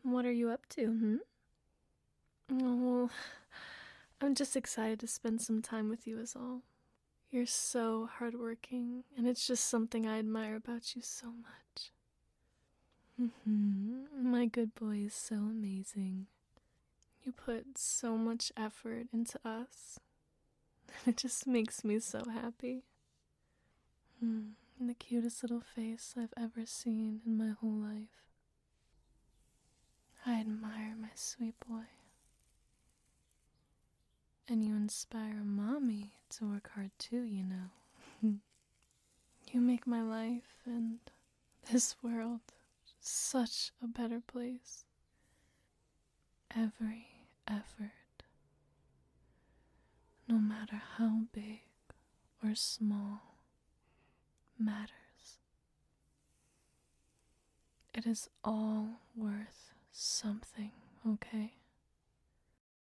What are you up to, Oh, I'm just excited to spend some time with you is all. You're so hardworking, and it's just something I admire about you so much. My good boy is so amazing. You put so much effort into us. It just makes me so happy. The cutest little face I've ever seen in my whole life. I admire my sweet boy. And you inspire mommy to work hard too, you know. You make my life and this world such a better place. Every effort, no matter how big or small, matters. It is all worth something, okay?